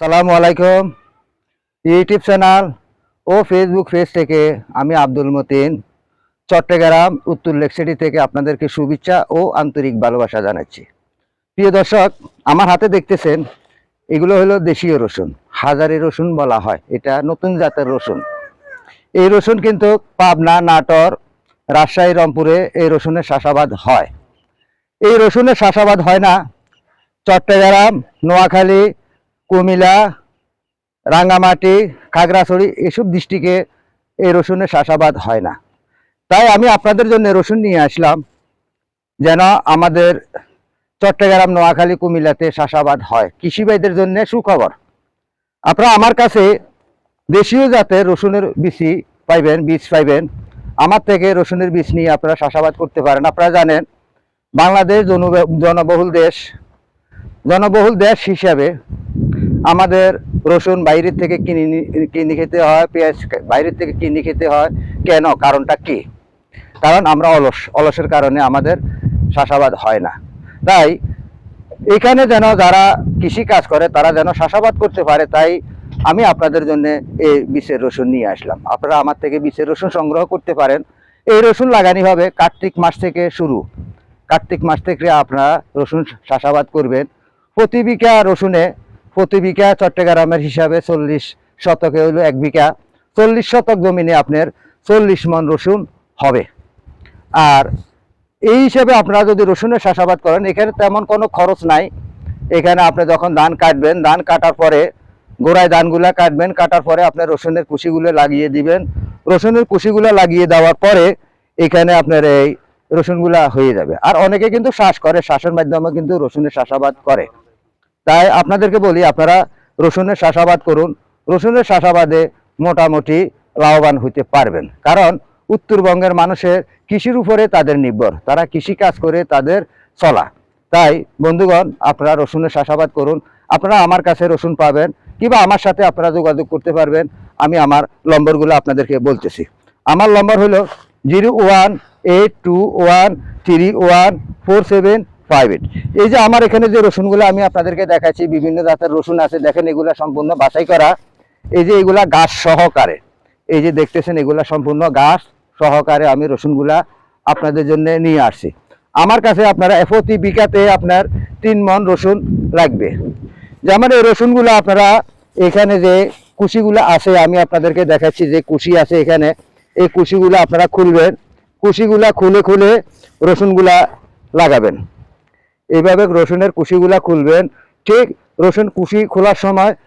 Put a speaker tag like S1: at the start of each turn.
S1: সালামু আলাইকুম। YouTube channel ও Facebook page থেকে আমি আব্দুল মতিন চট্টগ্রাম উত্তর লেক সিটি থেকে আপনাদেরকে শুভেচ্ছা ও আন্তরিক ভালোবাসা জানাচ্ছি। প্রিয় দর্শক, আমার হাতে দেখতেছেন এগুলো হলো দেশীয় রসুন, হাজারি রসুন বলা হয়। এটা নতুন জাতের রসুন। এই রসুন কিন্তু পাবনা, নাটোর, রাজশাহী, রংপুরে এই রসুনের চাষাবাদ হয়। এই রসুনের চাষাবাদ হয় না চট্টগ্রাম, নোয়াখালী, কুমিল্লা, রাঙ্গামাটি, খাগড়াছড়ি এসব ডিস্ট্রিক্টে এই রসুনের চাষাবাদ হয় না। তাই আমি আপনাদের জন্য রসুন নিয়ে আসলাম, যেন আমাদের চট্টগ্রাম, নোয়াখালী, কুমিল্লাতে চাষাবাদ হয়। কৃষি ভাইদের জন্য সুখবর, আপনারা আমার কাছে দেশীয় জাতের রসুনের বীজ পাইবেন। আমার থেকে রসুনের বীজ নিয়ে আপনারা চাষাবাদ করতে পারেন। আপনারা জানেন বাংলাদেশ জনবহুল দেশ হিসাবে আমাদের রসুন বাইরের থেকে কিনে খেতে হয়, পেঁয়াজ বাইরের থেকে কিনে খেতে হয়। কেন? কারণটা কি? কারণ আমরা অলসের কারণে আমাদের চাষাবাদ হয় না। তাই এখানে যেন যারা কৃষি কাজ করে তারা যেন চাষাবাদ করতে পারে, তাই আমি আপনাদের জন্য এই বীজের রসুন নিয়ে আসলাম। আপনারা আমার থেকে বীজের রসুন সংগ্রহ করতে পারেন। এই রসুন লাগানি হবে কার্তিক মাস থেকে শুরু। কার্তিক মাস থেকে আপনারা রসুন চাষাবাদ করবেন। প্রতি বিঘা চট্টগ্রামের হিসাবে 40 শতকে হইল 1 বিঘা। 40 শতক জমিনে আপনার 40 মণ রসুন হবে। আর এই হিসাবে আপনারা যদি রসুনের চাষাবাদ করেন, এখানে তেমন কোনো খরচ নাই। এখানে আপনি যখন ধান কাটবেন, ধান কাটার পরে গোড়ায় ধানগুলা কাটবেন, কাটার পরে আপনার রসুনের কুশিগুলো লাগিয়ে দিবেন। রসুনের কুশিগুলো লাগিয়ে দেওয়ার পরে এখানে আপনার এই রসুনগুলা হয়ে যাবে। আর অনেকে কিন্তু চাষ করে, চাষের মাধ্যমে কিন্তু রসুনের চাষাবাদ করে। তাই আপনাদেরকে বলি, আপনারা রসুনের চাষাবাদ করুন। রসুনের চাষাবাদে মোটামুটি লাভবান হইতে পারবেন, কারণ উত্তরবঙ্গের মানুষের কৃষির উপরে তাদের নির্ভর, তারা কৃষি কাজ করে তাদের চলা। তাই বন্ধুগণ, আপনারা রসুনের চাষাবাদ করুন। আপনারা আমার কাছে রসুন পাবেন, কিংবা আমার সাথে আপনারা যোগাযোগ করতে পারবেন। আমি আমার নম্বরগুলো আপনাদেরকে বলতেছি। আমার নম্বর হলো 0182131475। এই যে আমার এখানে যে রসুনগুলো আমি আপনাদেরকে দেখাচ্ছি, বিভিন্ন জাতের রসুন আছে, দেখেন এগুলা সম্পূর্ণ বাছাই করা। এই যে এগুলা গাছ সহকারে, এই যে দেখতেছেন এগুলা সম্পূর্ণ গাছ সহকারে আমি রসুনগুলা আপনাদের জন্য নিয়ে আসছি। আমার কাছে আপনারা প্রতি বিঘাতে আপনার 3 মণ রসুন লাগবে। যেমন এই রসুনগুলো আপনারা এখানে যে কুশিগুলো আছে, আমি আপনাদেরকে দেখাচ্ছি যে কুশি আছে এখানে। এই কুশিগুলো আপনারা খুলবেন, কুশিগুলা খুলে খুলে রসুনগুলা লাগাবেন। এইভাবে রসুনের কুশিগুলা খুলবেন। ঠিক রসুন কুশি খোলার সময়